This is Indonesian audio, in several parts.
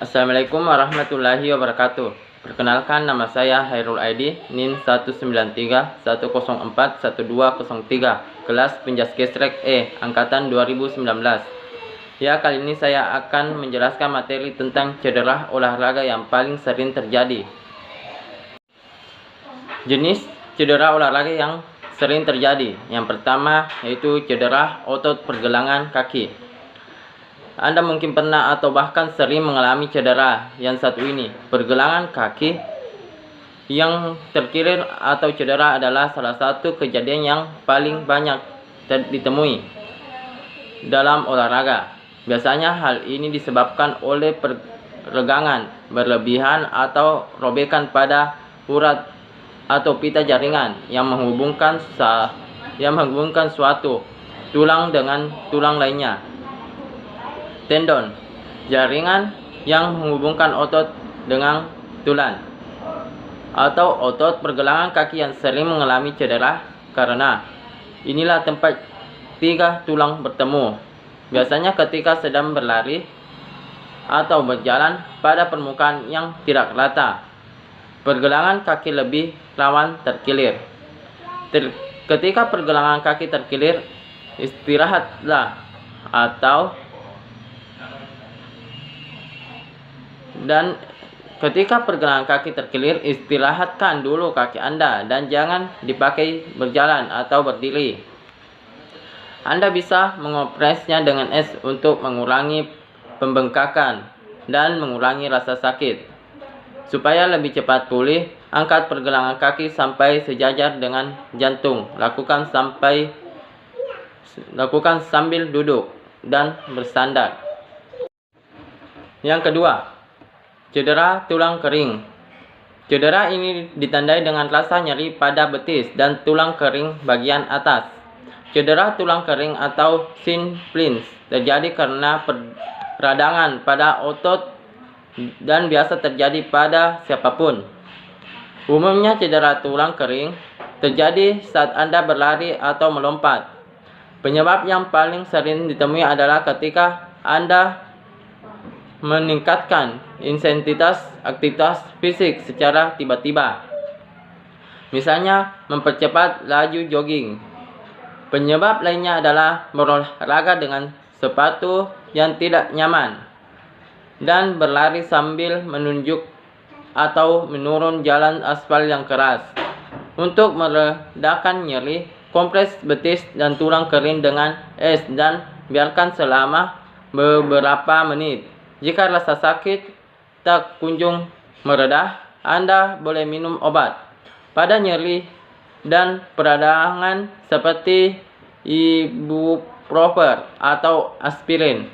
Assalamualaikum warahmatullahi wabarakatuh. Perkenalkan, nama saya Hairul Aidi, NIM 19310412003, kelas Penjaskestrek E, angkatan 2019. Ya, kali ini saya akan menjelaskan materi tentang cedera olahraga yang paling sering terjadi. Jenis cedera olahraga yang sering terjadi. Yang pertama yaitu cedera otot pergelangan kaki. Anda mungkin pernah atau bahkan sering mengalami cedera yang satu ini. Pergelangan kaki yang terkilir atau cedera adalah salah satu kejadian yang paling banyak ditemui dalam olahraga. Biasanya hal ini disebabkan oleh peregangan berlebihan atau robekan pada urat atau pita jaringan yang menghubungkan suatu tulang dengan tulang lainnya. Tendon, jaringan yang menghubungkan otot dengan tulang, atau otot pergelangan kaki yang sering mengalami cedera karena inilah tempat tiga tulang bertemu. Biasanya ketika sedang berlari atau berjalan pada permukaan yang tidak rata, pergelangan kaki lebih rawan terkilir. Ketika pergelangan kaki terkilir, istirahatlah ketika pergelangan kaki terkilir, istirahatkan dulu kaki Anda dan jangan dipakai berjalan atau berdiri. Anda bisa mengopresnya dengan es untuk mengurangi pembengkakan dan mengurangi rasa sakit. Supaya lebih cepat pulih, angkat pergelangan kaki sampai sejajar dengan jantung. Lakukan sambil duduk dan bersandar. Yang kedua, cedera tulang kering. Cedera ini ditandai dengan rasa nyeri pada betis dan tulang kering bagian atas. Cedera tulang kering atau shin splints terjadi karena peradangan pada otot dan biasa terjadi pada siapapun. Umumnya cedera tulang kering terjadi saat Anda berlari atau melompat. Penyebab yang paling sering ditemui adalah ketika Anda meningkatkan intensitas aktivitas fisik secara tiba-tiba. Misalnya mempercepat laju jogging. Penyebab lainnya adalah berolahraga dengan sepatu yang tidak nyaman dan berlari sambil menunjuk atau menurun jalan aspal yang keras. Untuk meredakan nyeri, kompres betis dan tulang kering dengan es dan biarkan selama beberapa menit. Jika rasa sakit tak kunjung mereda, Anda boleh minum obat pada nyeri dan peradangan seperti ibuprofen atau aspirin.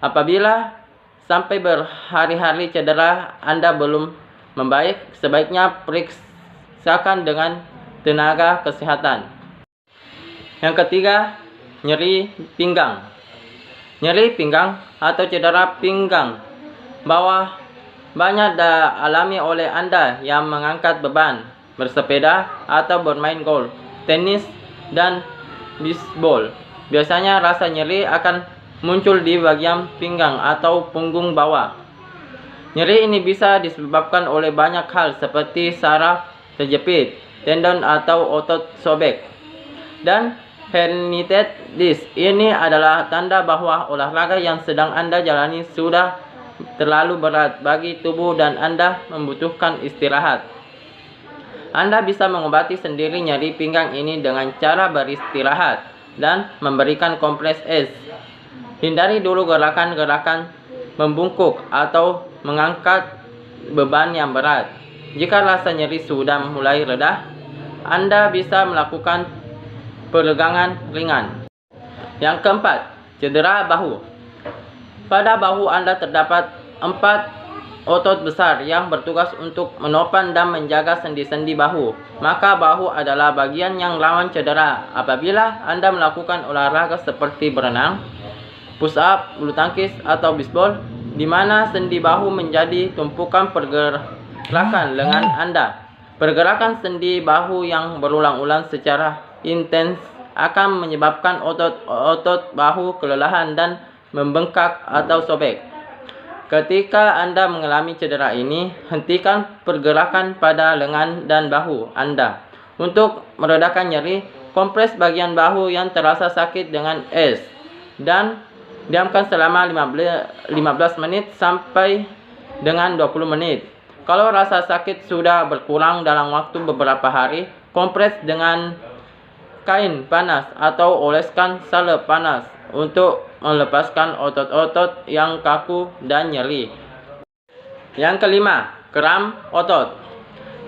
Apabila sampai berhari-hari cedera Anda belum membaik, sebaiknya periksakan dengan tenaga kesehatan. Yang ketiga, nyeri pinggang. Nyeri pinggang atau cedera pinggang bawah banyak dialami oleh Anda yang mengangkat beban, bersepeda, atau bermain golf, tenis, dan bisbol. Biasanya rasa nyeri akan muncul di bagian pinggang atau punggung bawah. Nyeri ini bisa disebabkan oleh banyak hal seperti saraf terjepit, tendon atau otot sobek, dan herniated disc. Ini adalah tanda bahwa olahraga yang sedang Anda jalani sudah terlalu berat bagi tubuh dan Anda membutuhkan istirahat. Anda bisa mengobati sendiri nyeri pinggang ini dengan cara beristirahat dan memberikan kompres es. Hindari dulu gerakan-gerakan membungkuk atau mengangkat beban yang berat. Jika rasa nyeri sudah mulai reda, Anda bisa melakukan peregangan ringan. Yang keempat, cedera bahu. Pada bahu Anda terdapat 4 otot besar yang bertugas untuk menopang dan menjaga sendi-sendi bahu. Maka bahu adalah bagian yang rawan cedera. Apabila Anda melakukan olahraga seperti berenang, push up, bulu tangkis, atau bisbol, di mana sendi bahu menjadi tumpukan pergerakan lengan Anda. Pergerakan sendi bahu yang berulang-ulang secara intens akan menyebabkan otot bahu kelelahan dan membengkak atau sobek. Ketika Anda mengalami cedera ini, hentikan pergerakan pada lengan dan bahu Anda. Untuk meredakan nyeri, kompres bagian bahu yang terasa sakit dengan es dan diamkan selama 15 menit sampai dengan 20 menit. Kalau rasa sakit sudah berkurang dalam waktu beberapa hari, kompres dengan kain panas atau oleskan salep panas untuk melepaskan otot-otot yang kaku dan nyeri. Yang kelima, kram otot.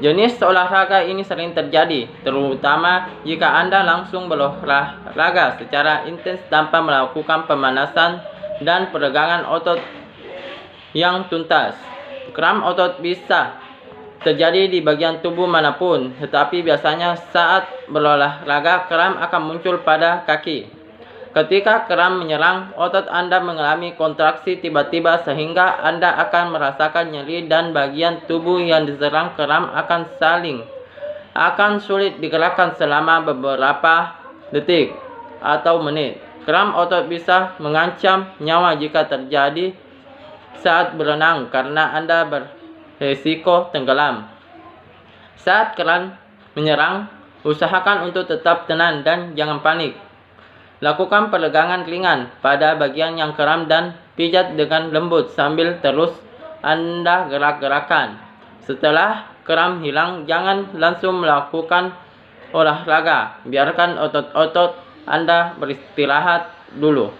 Jenis olahraga ini sering terjadi, terutama jika Anda langsung berolahraga secara intens tanpa melakukan pemanasan dan peregangan otot yang tuntas. Kram otot bisa terjadi di bagian tubuh manapun, tetapi biasanya saat berolahraga kram akan muncul pada kaki. Ketika kram menyerang, otot Anda mengalami kontraksi tiba-tiba sehingga Anda akan merasakan nyeri dan bagian tubuh yang diserang kram akan sulit digerakkan selama beberapa detik atau menit. Kram otot bisa mengancam nyawa jika terjadi saat berenang karena Anda beresiko tenggelam. Saat kram menyerang, usahakan untuk tetap tenang dan jangan panik. Lakukan peregangan ringan pada bagian yang kram dan pijat dengan lembut sambil terus Anda gerak-gerakan. Setelah kram hilang, jangan langsung melakukan olahraga. Biarkan otot-otot Anda beristirahat dulu.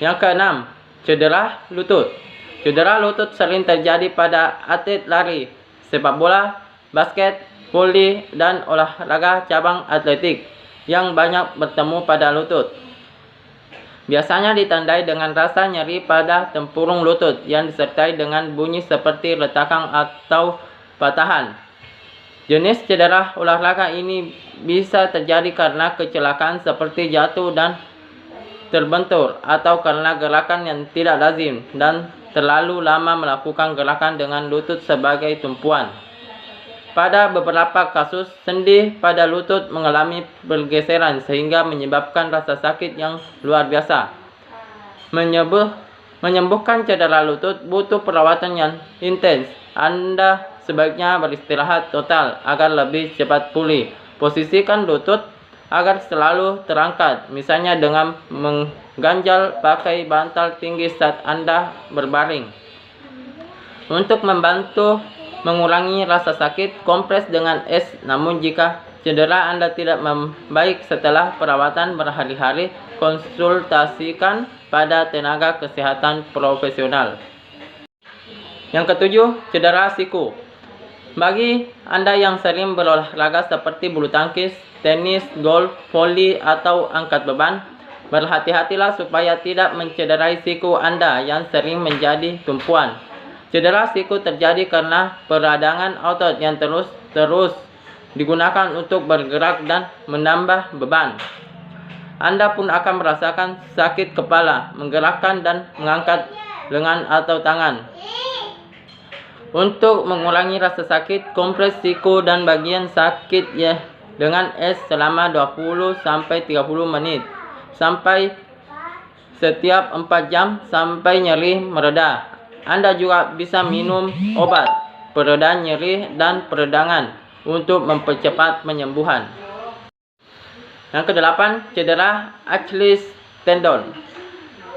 Yang keenam, cedera lutut. Cedera lutut sering terjadi pada atlet lari, sepak bola, basket, voli, dan olahraga cabang atletik yang banyak bertemu pada lutut. Biasanya ditandai dengan rasa nyeri pada tempurung lutut yang disertai dengan bunyi seperti retakan atau patahan. Jenis cedera olahraga ini bisa terjadi karena kecelakaan seperti jatuh dan terbentur atau karena gerakan yang tidak lazim dan terlalu lama melakukan gerakan dengan lutut sebagai tumpuan. Pada beberapa kasus, sendi pada lutut mengalami pergeseran sehingga menyebabkan rasa sakit yang luar biasa. Menyembuhkan cedera lutut butuh perawatan yang intens. Anda sebaiknya beristirahat total agar lebih cepat pulih. Posisikan lutut agar selalu terangkat, misalnya dengan mengganjal pakai bantal tinggi saat Anda berbaring. Untuk membantu mengurangi rasa sakit, kompres dengan es. Namun jika cedera Anda tidak membaik setelah perawatan berhari-hari, konsultasikan pada tenaga kesehatan profesional. Yang ketujuh, cedera siku. Bagi Anda yang sering berolahraga seperti bulu tangkis, tenis, golf, voli, atau angkat beban, berhati-hatilah supaya tidak mencederai siku Anda yang sering menjadi tumpuan. Cedera siku terjadi karena peradangan otot yang terus digunakan untuk bergerak dan menambah beban. Anda pun akan merasakan sakit kepala, menggerakkan dan mengangkat lengan atau tangan. Untuk mengurangi rasa sakit, kompres siku dan bagian sakit dengan es selama 20-30 menit sampai setiap 4 jam sampai nyeri mereda. Anda juga bisa minum obat pereda nyeri dan peredangan untuk mempercepat penyembuhan. Yang kedelapan, cedera Achilles tendon.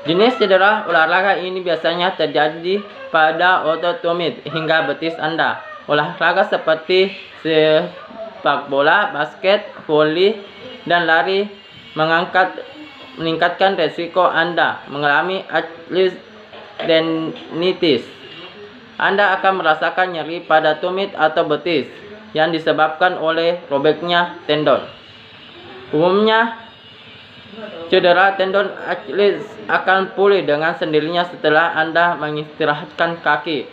Jenis cedera olahraga ini biasanya terjadi pada otot tumit hingga betis Anda. Olahraga seperti sepak bola, basket, voli, dan lari meningkatkan resiko Anda mengalami Achilles tendinitis. Anda akan merasakan nyeri pada tumit atau betis yang disebabkan oleh robeknya tendon. Umumnya, cedera tendon Achilles akan pulih dengan sendirinya setelah Anda mengistirahatkan kaki.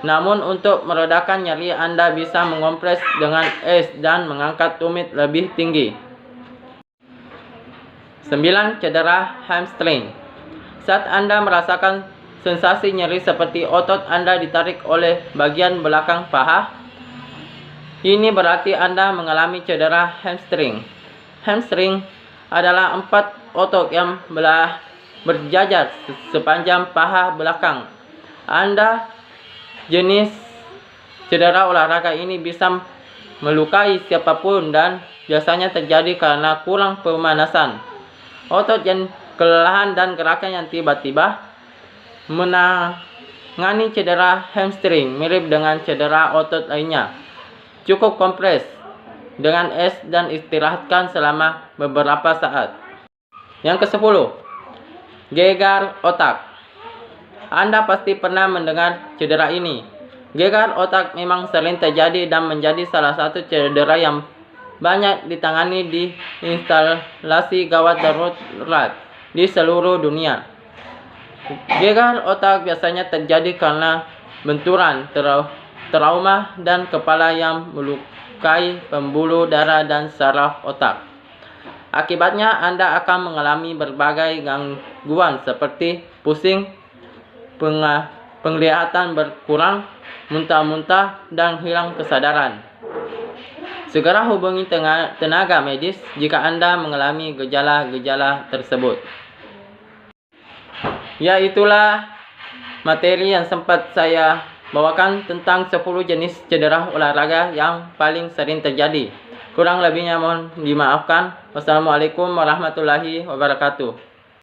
Namun untuk meredakan nyeri, Anda bisa mengompres dengan es dan mengangkat tumit lebih tinggi. 9. Cedera hamstring. Saat Anda merasakan sensasi nyeri seperti otot Anda ditarik oleh bagian belakang paha, ini berarti Anda mengalami cedera hamstring. Hamstring adalah 4 otot yang berjajar sepanjang paha belakang. Anda jenis cedera olahraga ini bisa melukai siapapun dan biasanya terjadi karena kurang pemanasan, otot yang kelelahan dan gerakan yang tiba-tiba. Menangani cedera hamstring mirip dengan cedera otot lainnya. Cukup kompres dengan es dan istirahatkan selama beberapa saat. Yang ke-10, gegar otak. Anda pasti pernah mendengar cedera ini. Gegar otak memang sering terjadi dan menjadi salah satu cedera yang banyak ditangani di instalasi gawat darurat di seluruh dunia. Gegar otak biasanya terjadi karena benturan, trauma, dan kepala yang melukai pembuluh darah dan saraf otak. Akibatnya, Anda akan mengalami berbagai gangguan seperti pusing, penglihatan berkurang, muntah-muntah, dan hilang kesadaran. Segera hubungi tenaga medis jika Anda mengalami gejala-gejala tersebut. Ya, itulah materi yang sempat saya bawakan tentang 10 jenis cedera olahraga yang paling sering terjadi. Kurang lebihnya mohon dimaafkan. Wassalamualaikum warahmatullahi wabarakatuh.